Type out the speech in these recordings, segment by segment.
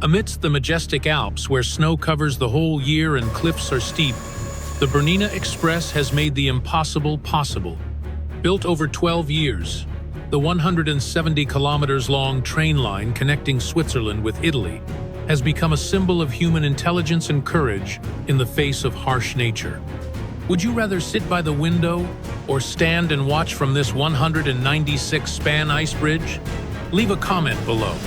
Amidst the majestic Alps, where snow covers the whole year and cliffs are steep, the Bernina Express has made the impossible possible. Built over 12 years, the 170 kilometers long train line connecting Switzerland with Italy has become a symbol of human intelligence and courage in the face of harsh nature. Would you rather sit by the window or stand and watch from this 196-span ice bridge? Leave a comment below.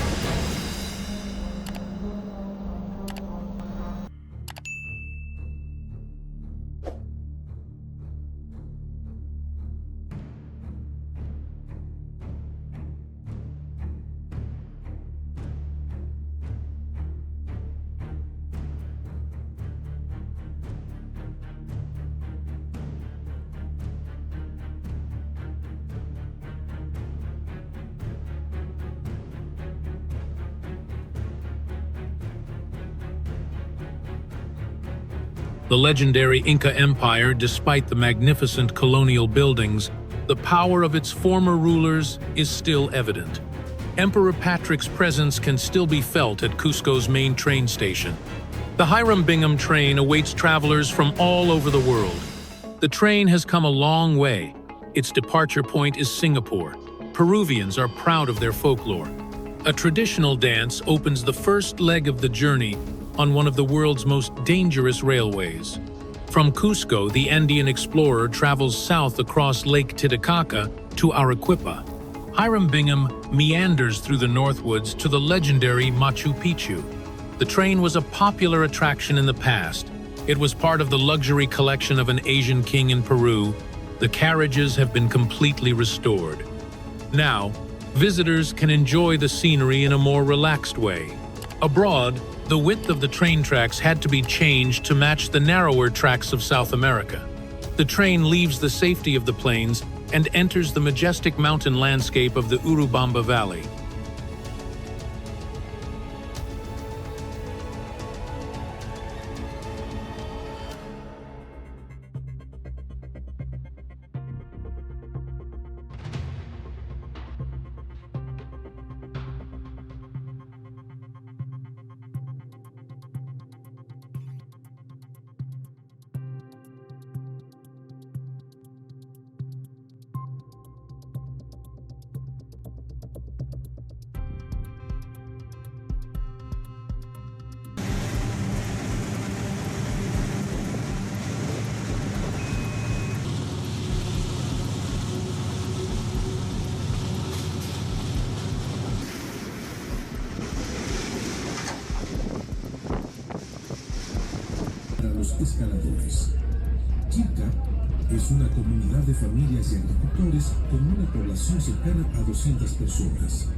The legendary Inca Empire, despite the magnificent colonial buildings, the power of its former rulers is still evident. Emperor Patrick's presence can still be felt at Cusco's main train station. The Hiram Bingham train awaits travelers from all over the world. The train has come a long way. Its departure point is Singapore. Peruvians are proud of their folklore. A traditional dance opens the first leg of the journey on one of the world's most dangerous railways. From Cusco, the Andean explorer travels south across Lake Titicaca to Arequipa. Hiram Bingham meanders through the Northwoods to the legendary Machu Picchu. The train was a popular attraction in the past. It was part of the luxury collection of an Asian king in Peru. The carriages have been completely restored. Now, visitors can enjoy the scenery in a more relaxed way. Abroad, the width of the train tracks had to be changed to match the narrower tracks of South America. The train leaves the safety of the plains and enters the majestic mountain landscape of the Urubamba Valley. Escaladores. Chilca es una comunidad de familias y agricultores con una población cercana a 200 personas.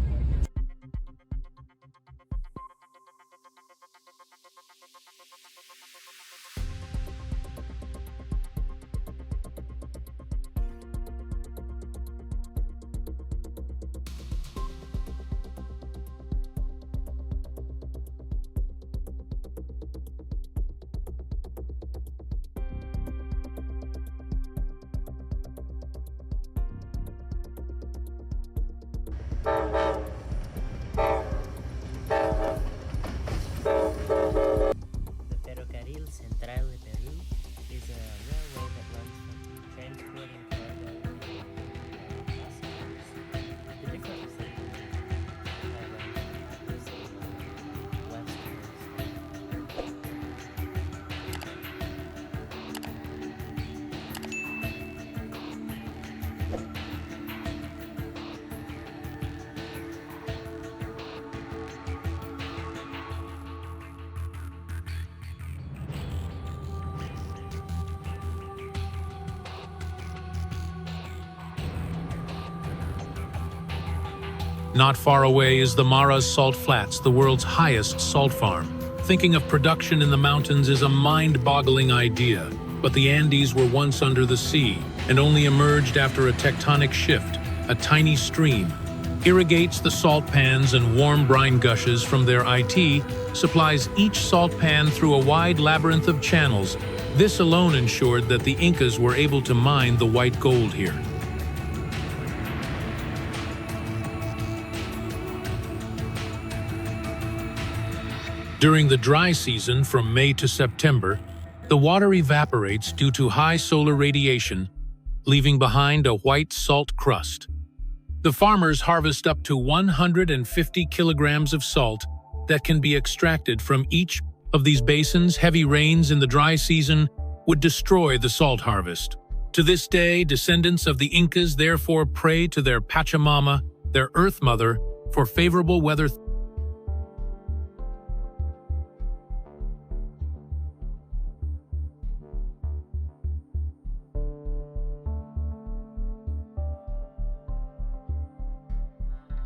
Not far away is the Maras Salt Flats, the world's highest salt farm. Thinking of production in the mountains is a mind-boggling idea, but the Andes were once under the sea and only emerged after a tectonic shift. A tiny stream irrigates the salt pans, and warm brine gushes from their IT supplies each salt pan through a wide labyrinth of channels. This alone ensured that the Incas were able to mine the white gold here. During the dry season from May to September, the water evaporates due to high solar radiation, leaving behind a white salt crust. The farmers harvest up to 150 kilograms of salt that can be extracted from each of these basins. Heavy rains in the dry season would destroy the salt harvest. To this day, descendants of the Incas therefore pray to their Pachamama, their Earth Mother, for favorable weather.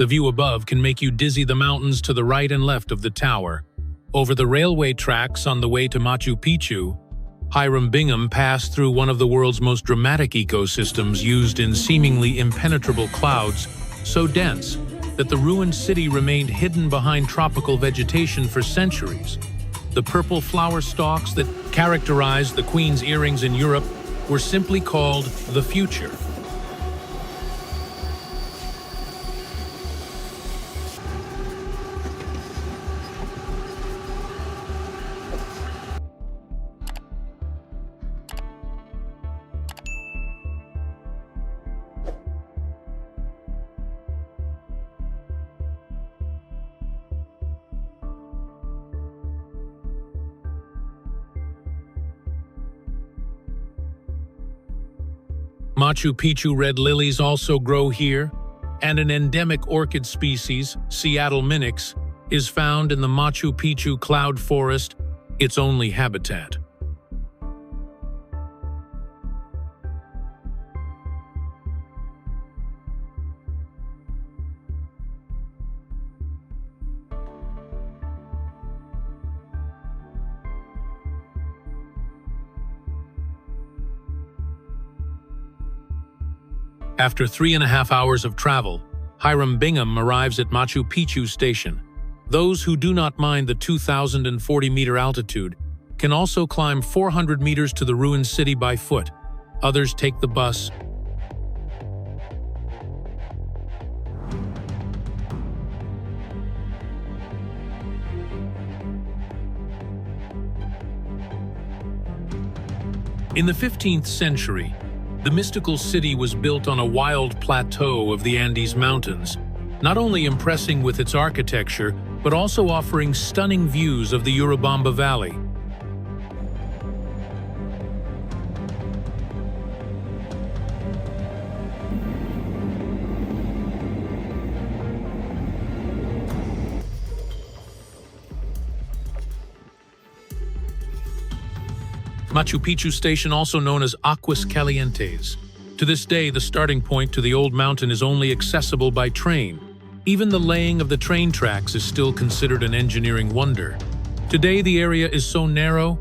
The view above can make you dizzy. The mountains to the right and left of the tower. Over the railway tracks on the way to Machu Picchu, Hiram Bingham passed through one of the world's most dramatic ecosystems, used in seemingly impenetrable clouds so dense that the ruined city remained hidden behind tropical vegetation for centuries. The purple flower stalks that characterized the Queen's earrings in Europe were simply called the future. Machu Picchu red lilies also grow here, and an endemic orchid species, Seattle Minix, is found in the Machu Picchu cloud forest, its only habitat. After 3.5 hours of travel, Hiram Bingham arrives at Machu Picchu Station. Those who do not mind the 2,040-meter altitude can also climb 400 meters to the ruined city by foot. Others take the bus. In the 15th century, the mystical city was built on a wild plateau of the Andes Mountains, not only impressing with its architecture, but also offering stunning views of the Urubamba Valley. Machu Picchu Station, also known as Aguas Calientes. To this day, the starting point to the old mountain is only accessible by train. Even the laying of the train tracks is still considered an engineering wonder. Today, the area is so narrow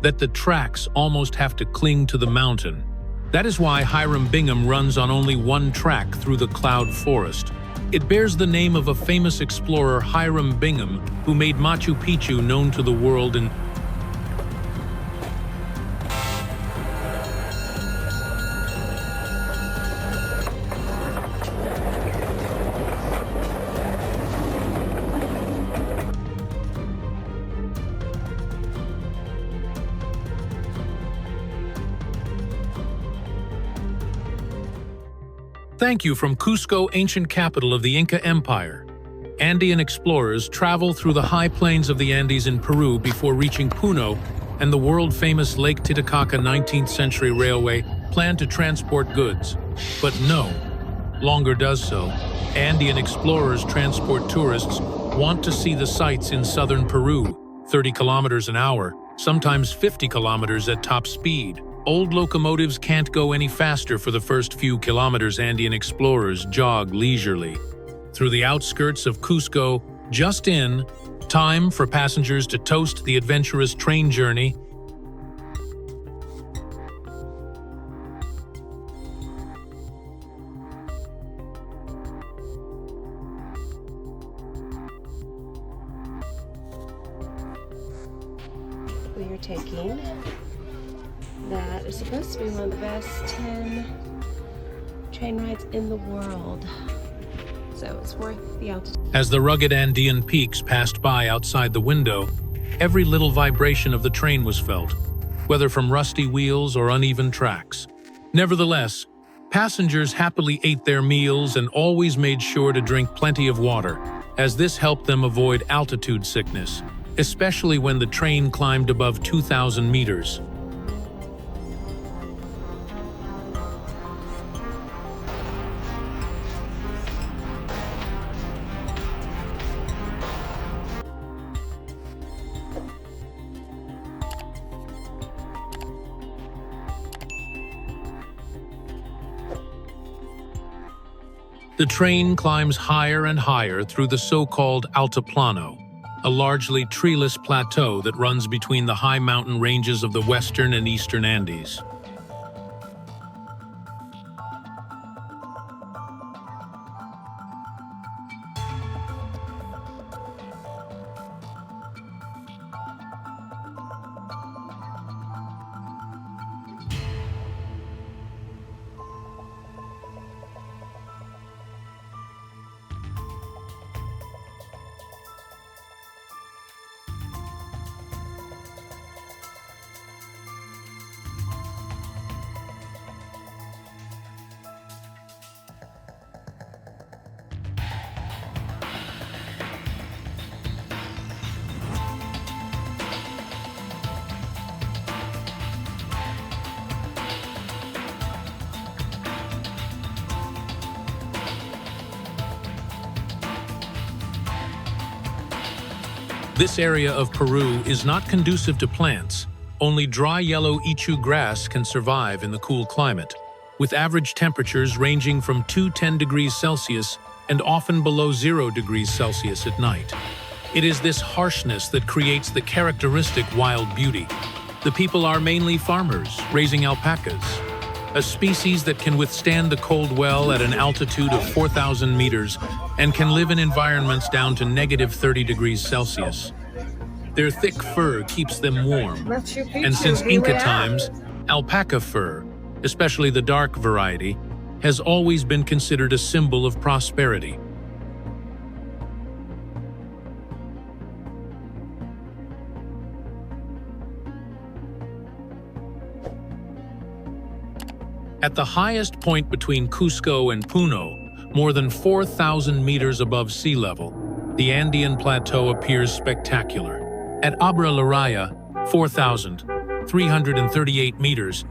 that the tracks almost have to cling to the mountain. That is why Hiram Bingham runs on only one track through the cloud forest. It bears the name of a famous explorer, Hiram Bingham, who made Machu Picchu known to the world in Thank you from Cusco, ancient capital of the Inca Empire. Andean explorers travel through the high plains of the Andes in Peru before reaching Puno and the world-famous Lake Titicaca. 19th century railway planned to transport goods, but no longer does so. Andean explorers transport tourists want to see the sights in southern Peru, 30 kilometers an hour, sometimes 50 kilometers at top speed. Old locomotives can't go any faster. For the first few kilometers, Andean explorers jog leisurely through the outskirts of Cusco, just in time for passengers to toast the adventurous train journey. We are taking that is supposed to be one of the best 10 train rides in the world. So it's worth the altitude. As the rugged Andean peaks passed by outside the window, Every little vibration of the train was felt, whether from rusty wheels or uneven tracks. Nevertheless, passengers happily ate their meals and always made sure to drink plenty of water, as this helped them avoid altitude sickness, especially when the train climbed above 2,000 meters. The train climbs higher and higher through the so-called Altiplano, a largely treeless plateau that runs between the high mountain ranges of the western and eastern Andes. This area of Peru is not conducive to plants. Only dry yellow ichu grass can survive in the cool climate, with average temperatures ranging from 210 degrees Celsius and often below 0 degrees Celsius at night. It is this harshness that creates the characteristic wild beauty. The people are mainly farmers, raising alpacas, a species that can withstand the cold well at an altitude of 4,000 meters and can live in environments down to negative 30 degrees Celsius. Their thick fur keeps them warm, and since Inca times, alpaca fur, especially the dark variety, has always been considered a symbol of prosperity. At the highest point between Cusco and Puno, more than 4,000 meters above sea level, the Andean Plateau appears spectacular. At Abra La Raya, 4,338 meters,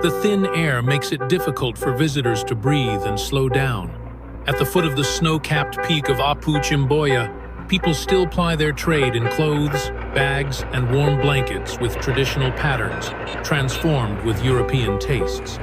the thin air makes it difficult for visitors to breathe and slow down. At the foot of the snow-capped peak of Apu Chimboya, people still ply their trade in clothes, bags, and warm blankets with traditional patterns, transformed with European tastes.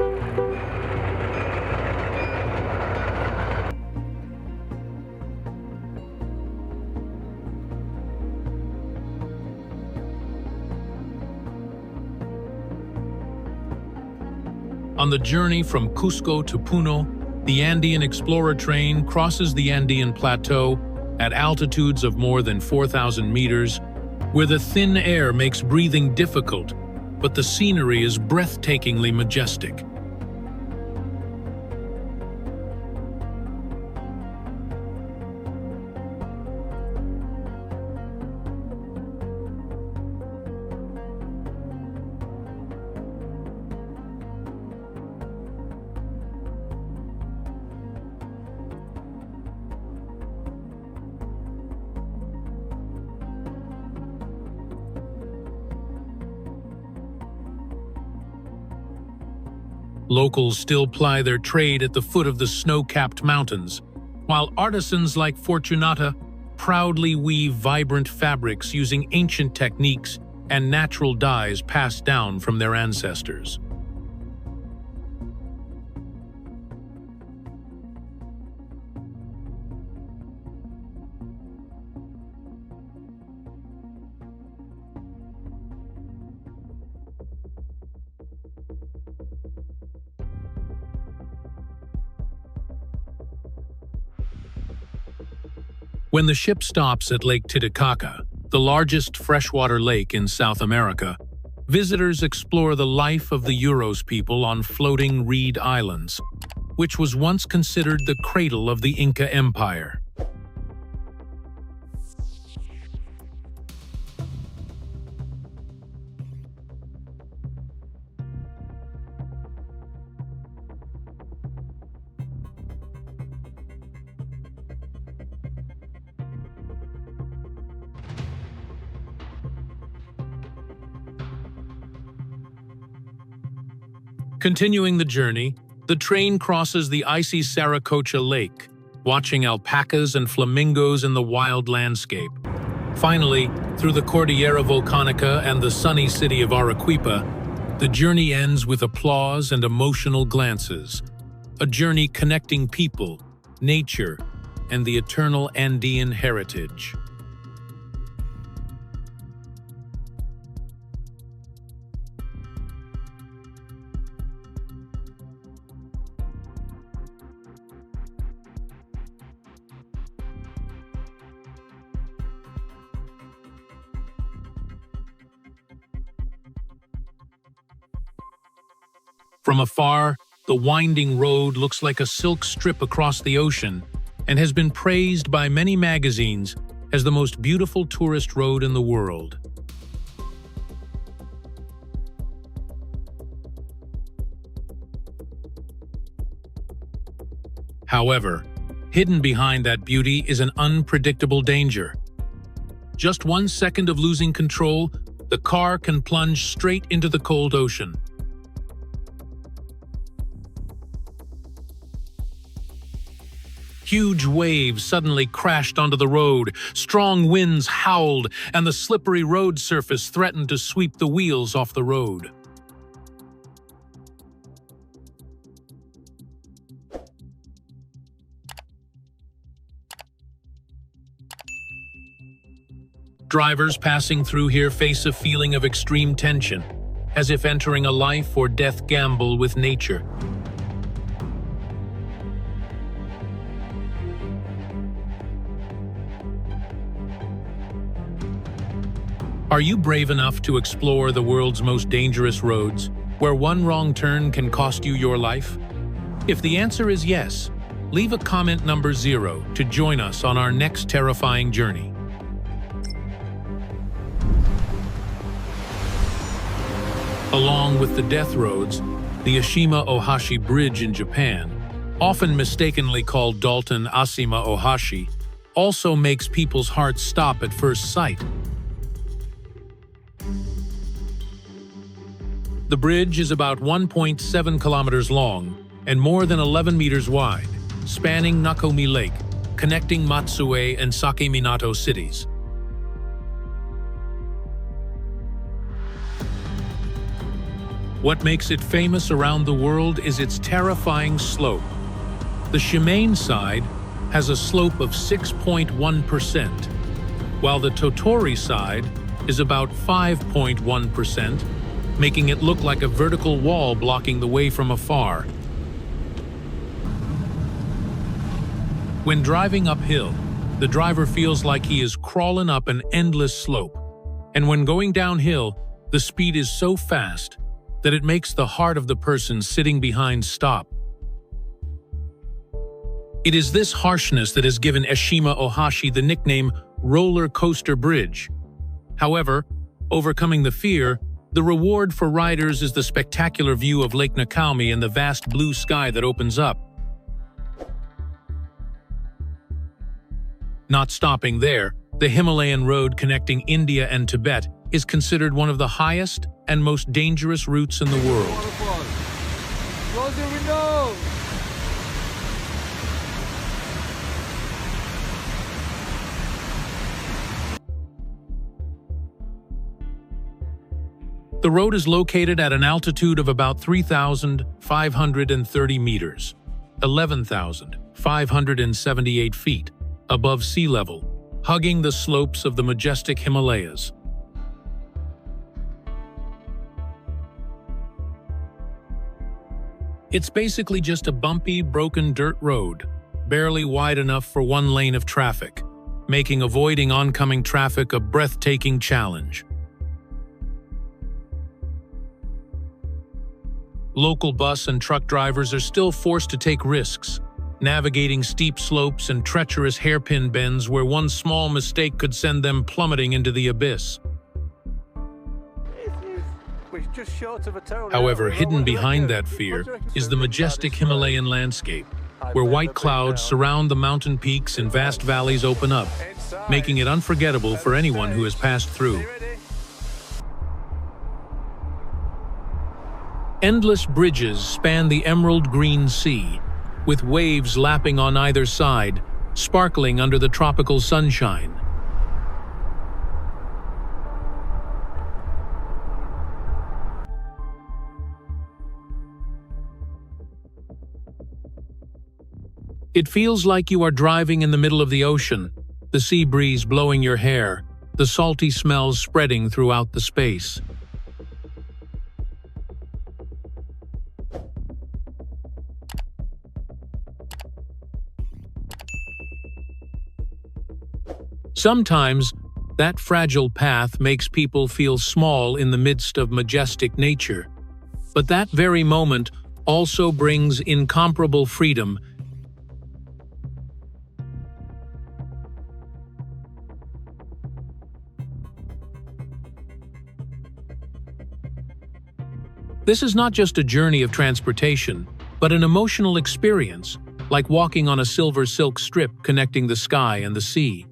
On the journey from Cusco to Puno, the Andean Explorer train crosses the Andean Plateau at altitudes of more than 4,000 meters, where the thin air makes breathing difficult, but the scenery is breathtakingly majestic. Locals still ply their trade at the foot of the snow-capped mountains, while artisans like Fortunata proudly weave vibrant fabrics using ancient techniques and natural dyes passed down from their ancestors. When the ship stops at Lake Titicaca, the largest freshwater lake in South America, visitors explore the life of the Uros people on floating reed islands, which was once considered the cradle of the Inca Empire. Continuing the journey, the train crosses the icy Saracocha Lake, watching alpacas and flamingos in the wild landscape. Finally, through the Cordillera Volcanica and the sunny city of Arequipa, the journey ends with applause and emotional glances. A journey connecting people, nature, and the eternal Andean heritage. From afar, the winding road looks like a silk strip across the ocean and has been praised by many magazines as the most beautiful tourist road in the world. However, hidden behind that beauty is an unpredictable danger. Just 1 second of losing control, the car can plunge straight into the cold ocean. Huge waves suddenly crashed onto the road, strong winds howled, and the slippery road surface threatened to sweep the wheels off the road. Drivers passing through here face a feeling of extreme tension, as if entering a life or death gamble with nature. Are you brave enough to explore the world's most dangerous roads, where one wrong turn can cost you your life? If the answer is yes, leave a comment number 0 to join us on our next terrifying journey. Along with the death roads, the Ashima-Ohashi Bridge in Japan, often mistakenly called Dalton-Ashima-Ohashi, also makes people's hearts stop at first sight. The bridge is about 1.7 kilometers long and more than 11 meters wide, spanning Nakomi Lake, connecting Matsue and Sakeminato cities. What makes it famous around the world is its terrifying slope. The Shimane side has a slope of 6.1%, while the Totori side is about 5.1%, making it look like a vertical wall blocking the way from afar. When driving uphill, the driver feels like he is crawling up an endless slope, and when going downhill, the speed is so fast that it makes the heart of the person sitting behind stop. It is this harshness that has given Ashima-Ohashi the nickname Roller Coaster Bridge. However, overcoming the fear, the reward for riders is the spectacular view of Lake Nakomi and the vast blue sky that opens up. Not stopping there, the Himalayan road connecting India and Tibet is considered one of the highest and most dangerous routes in the world. Close your window! The road is located at an altitude of about 3,530 meters, 11,578 feet, above sea level, hugging the slopes of the majestic Himalayas. It's basically just a bumpy, broken dirt road, barely wide enough for one lane of traffic, making avoiding oncoming traffic a breathtaking challenge. Local bus and truck drivers are still forced to take risks, navigating steep slopes and treacherous hairpin bends where one small mistake could send them plummeting into the abyss. However, hidden behind that fear is the majestic Himalayan landscape, where white clouds surround the mountain peaks and vast valleys open up, making it unforgettable for anyone who has passed through. Endless bridges span the emerald green sea, with waves lapping on either side, sparkling under the tropical sunshine. It feels like you are driving in the middle of the ocean, the sea breeze blowing your hair, the salty smells spreading throughout the space. Sometimes, that fragile path makes people feel small in the midst of majestic nature. But that very moment also brings incomparable freedom. This is not just a journey of transportation, but an emotional experience, like walking on a silver silk strip connecting the sky and the sea.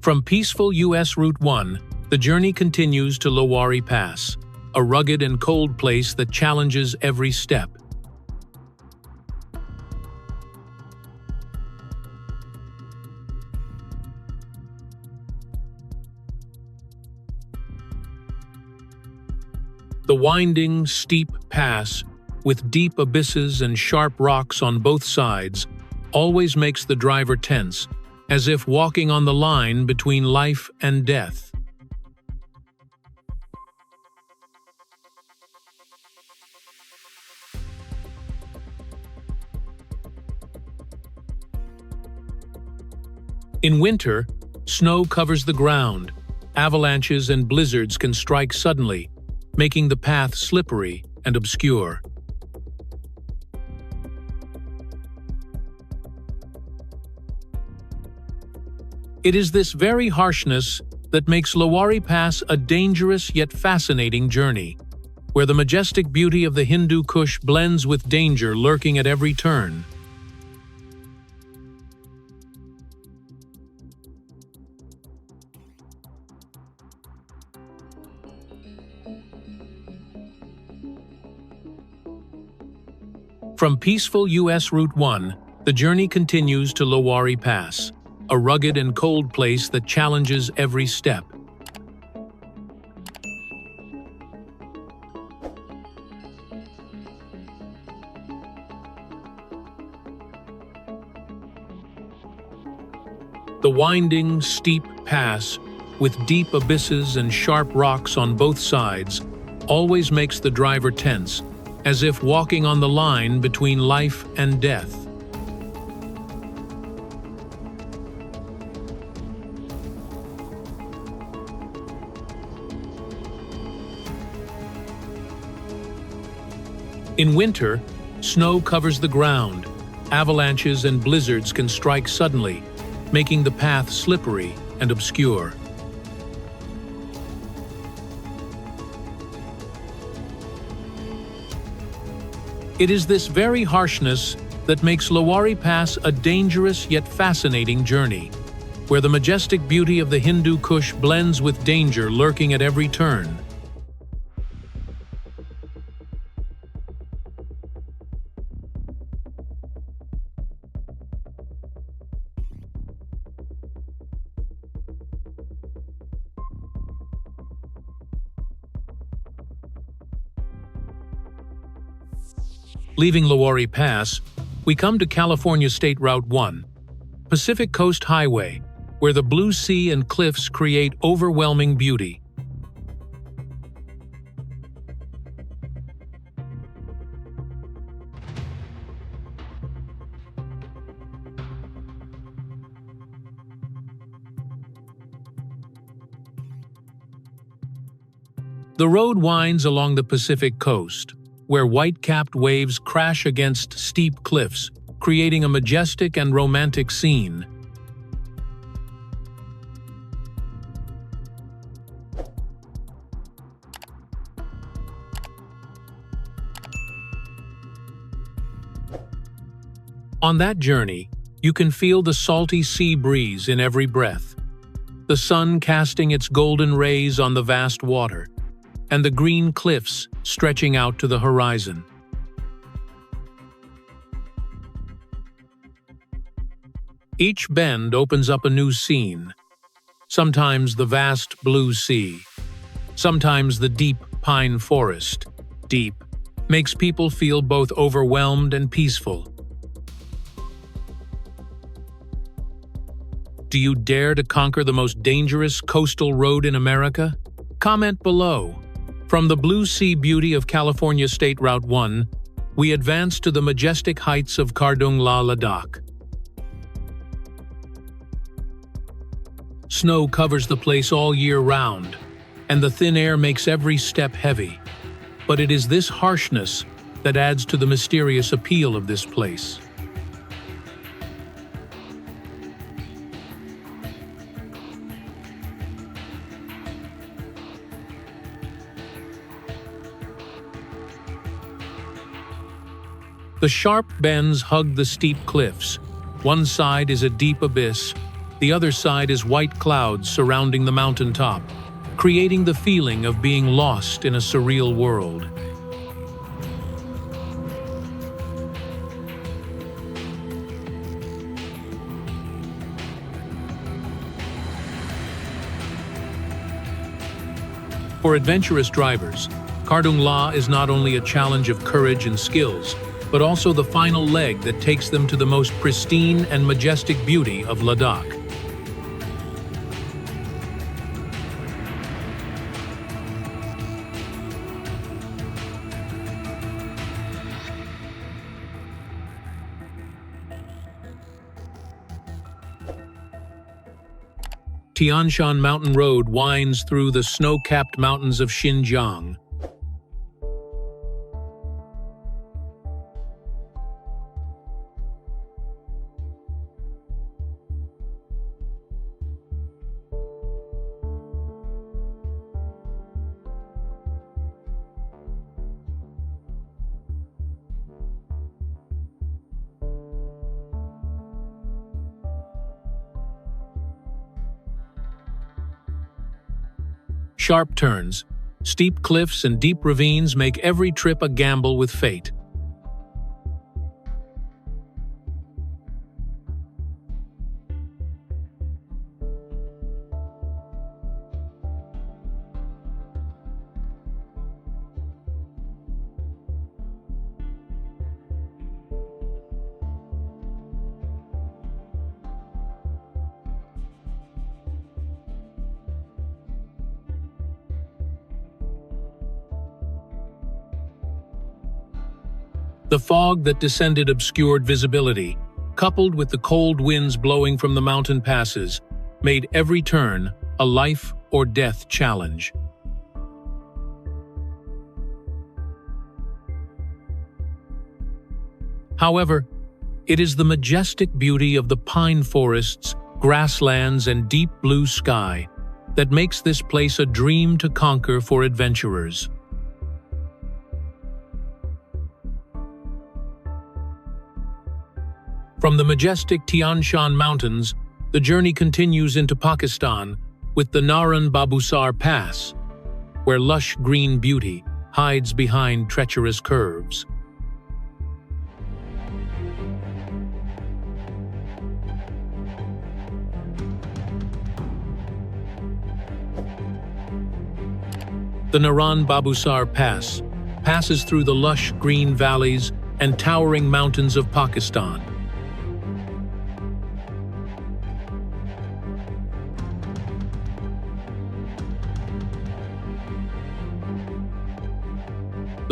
From peaceful U.S. Route 1, the journey continues to Lowari Pass, a rugged and cold place that challenges every step. The winding, steep pass, with deep abysses and sharp rocks on both sides, always makes the driver tense, as if walking on the line between life and death. In winter, snow covers the ground. Avalanches and blizzards can strike suddenly, making the path slippery and obscure. It is this very harshness that makes Lowari Pass a dangerous yet fascinating journey, where the majestic beauty of the Hindu Kush blends with danger lurking at every turn. From peaceful U.S. Route 1, the journey continues to Lowari Pass, a rugged and cold place that challenges every step. The winding, steep pass, with deep abysses and sharp rocks on both sides, always makes the driver tense, as if walking on the line between life and death. In winter, snow covers the ground. Avalanches and blizzards can strike suddenly, making the path slippery and obscure. It is this very harshness that makes Lowari Pass a dangerous yet fascinating journey, where the majestic beauty of the Hindu Kush blends with danger lurking at every turn. Leaving Lowari Pass, we come to California State Route 1, Pacific Coast Highway, where the blue sea and cliffs create overwhelming beauty. The road winds along the Pacific coast, where white-capped waves crash against steep cliffs, creating a majestic and romantic scene. On that journey, You can feel the salty sea breeze in every breath, the sun casting its golden rays on the vast water, and the green cliffs stretching out to the horizon. Each bend opens up a new scene, sometimes the vast blue sea, sometimes the deep pine forest. Deep makes people feel both overwhelmed and peaceful. Do you dare to conquer the most dangerous coastal road in America? Comment below. From the blue sea beauty of California State Route 1, we advance to the majestic heights of Kardung La Ladakh. Snow covers the place all year round, and the thin air makes every step heavy. But it is this harshness that adds to the mysterious appeal of this place. The sharp bends hug the steep cliffs. One side is a deep abyss, the other side is white clouds surrounding the mountaintop, creating the feeling of being lost in a surreal world. For adventurous drivers, Kardung La is not only a challenge of courage and skills, but also the final leg that takes them to the most pristine and majestic beauty of Ladakh. Tian Shan Mountain Road winds through the snow-capped mountains of Xinjiang. Sharp turns, steep cliffs, and deep ravines make every trip a gamble with fate. The fog that descended obscured visibility, coupled with the cold winds blowing from the mountain passes, made every turn a life or death challenge. However, it is the majestic beauty of the pine forests, grasslands, and deep blue sky that makes this place a dream to conquer for adventurers. From the majestic Tian Shan Mountains, the journey continues into Pakistan with the Naran Babusar Pass, where lush green beauty hides behind treacherous curves. The Naran Babusar Pass passes through the lush green valleys and towering mountains of Pakistan.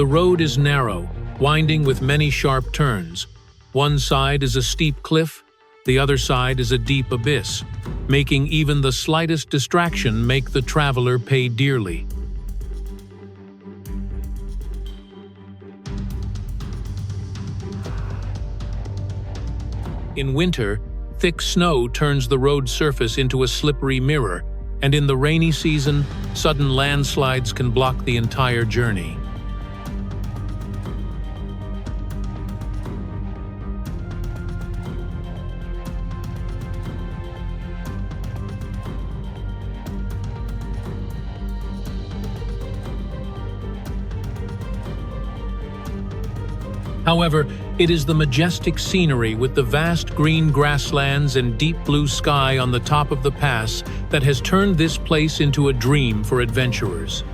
The road is narrow, winding with many sharp turns. One side is a steep cliff, the other side is a deep abyss, making even the slightest distraction make the traveler pay dearly. In winter, thick snow turns the road surface into a slippery mirror, and in the rainy season, sudden landslides can block the entire journey. However, it is the majestic scenery with the vast green grasslands and deep blue sky on the top of the pass that has turned this place into a dream for adventurers.